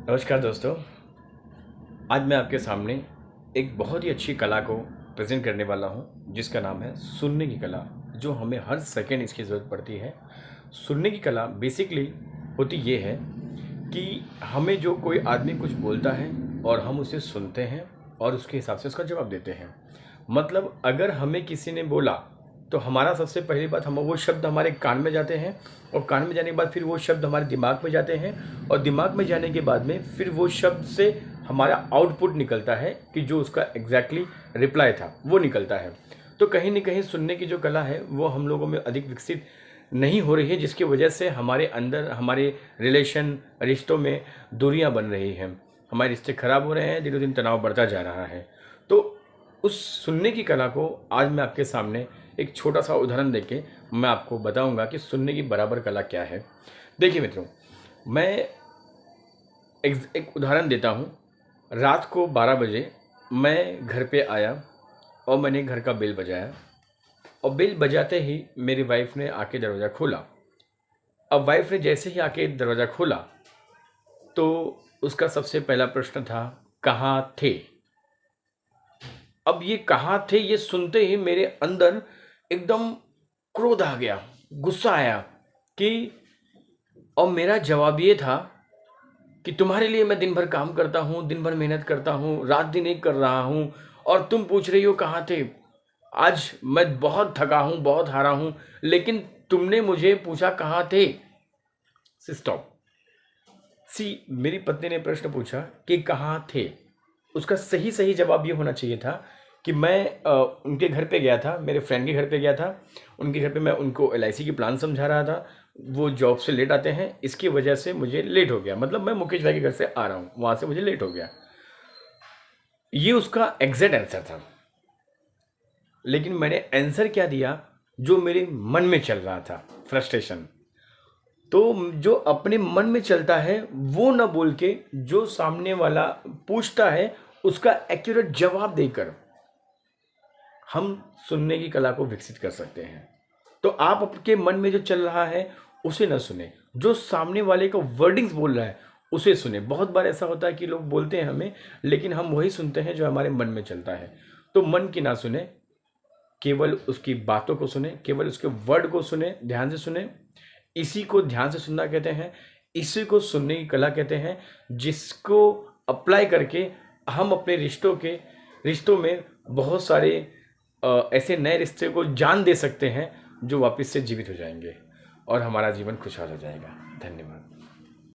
नमस्कार दोस्तों। आज मैं आपके सामने एक बहुत ही अच्छी कला को प्रेजेंट करने वाला हूं, जिसका नाम है सुनने की कला, जो हमें हर सेकंड इसकी ज़रूरत पड़ती है। सुनने की कला बेसिकली होती ये है कि हमें जो कोई आदमी कुछ बोलता है और हम उसे सुनते हैं और उसके हिसाब से उसका जवाब देते हैं। मतलब अगर हमें किसी ने बोला तो हमारा सबसे पहली बात, हम वो शब्द हमारे कान में जाते हैं और कान में जाने के बाद फिर वो शब्द हमारे दिमाग में जाते हैं और दिमाग में जाने के बाद में फिर वो शब्द से हमारा आउटपुट निकलता है कि जो उसका एग्जैक्टली रिप्लाई था वो निकलता है। तो कहीं ना कहीं सुनने की जो कला है वो हम लोगों में अधिक विकसित नहीं हो रही है, जिसकी वजह से हमारे अंदर हमारे रिश्तों में दूरियां बन रही हैं, हमारे रिश्ते खराब हो रहे हैं, दिनों दिन तनाव बढ़ता जा रहा है। तो उस सुनने की कला को आज मैं आपके सामने एक छोटा सा उदाहरण देके मैं आपको बताऊंगा कि सुनने की बराबर कला क्या है। देखिए मित्रों, मैं एक उदाहरण देता हूँ। रात को 12 बजे मैं घर पे आया और मैंने घर का बेल बजाया और बेल बजाते ही मेरी वाइफ ने आके दरवाज़ा खोला। अब वाइफ ने जैसे ही आके दरवाज़ा खोला तो उसका सबसे पहला प्रश्न था, कहाँ थे। अब ये कहाँ थे ये सुनते ही मेरे अंदर एकदम क्रोध आ गया, गुस्सा आया कि, और मेरा जवाब ये था कि तुम्हारे लिए मैं दिन भर काम करता हूँ, दिन भर मेहनत करता हूँ, रात दिन एक कर रहा हूँ और तुम पूछ रही हो कहाँ थे। आज मैं बहुत थका हूँ, बहुत हारा हूँ, लेकिन तुमने मुझे पूछा कहाँ थे। स्टॉप। मेरी पत्नी ने प्रश्न पूछा कि कहाँ थे। उसका सही सही जवाब ये होना चाहिए था कि मैं उनके घर पे गया था, मेरे फ्रेंड के घर पे गया था। उनके घर पे मैं उनको LIC की प्लान समझा रहा था। वो जॉब से लेट आते हैं, इसकी वजह से मुझे लेट हो गया। मतलब मैं मुकेश भाई के घर से आ रहा हूँ, वहाँ से मुझे लेट हो गया। ये उसका एग्जैक्ट आंसर था। लेकिन मैंने आंसर क्या दिया, जो मेरे मन में चल रहा था, फ्रस्ट्रेशन। तो जो अपने मन में चलता है वो ना बोल के जो सामने वाला पूछता है उसका एक्यूरेट जवाब देकर हम सुनने की कला को विकसित कर सकते हैं। तो आप आपके मन में जो चल रहा है उसे ना सुने, जो सामने वाले का वर्डिंग्स बोल रहा है उसे सुने। बहुत बार ऐसा होता है कि लोग बोलते हैं हमें, लेकिन हम वही सुनते हैं जो हमारे मन में चलता है। तो मन की ना सुने, केवल उसकी बातों को सुने, केवल उसके वर्ड को सुने, ध्यान से सुने। इसी को ध्यान से सुनना कहते हैं, इसी को सुनने की कला कहते हैं, जिसको अप्लाई करके हम अपने रिश्तों में बहुत सारे ऐसे नए रिश्ते को जान दे सकते हैं जो वापस से जीवित हो जाएंगे और हमारा जीवन खुशहाल हो जाएगा। धन्यवाद।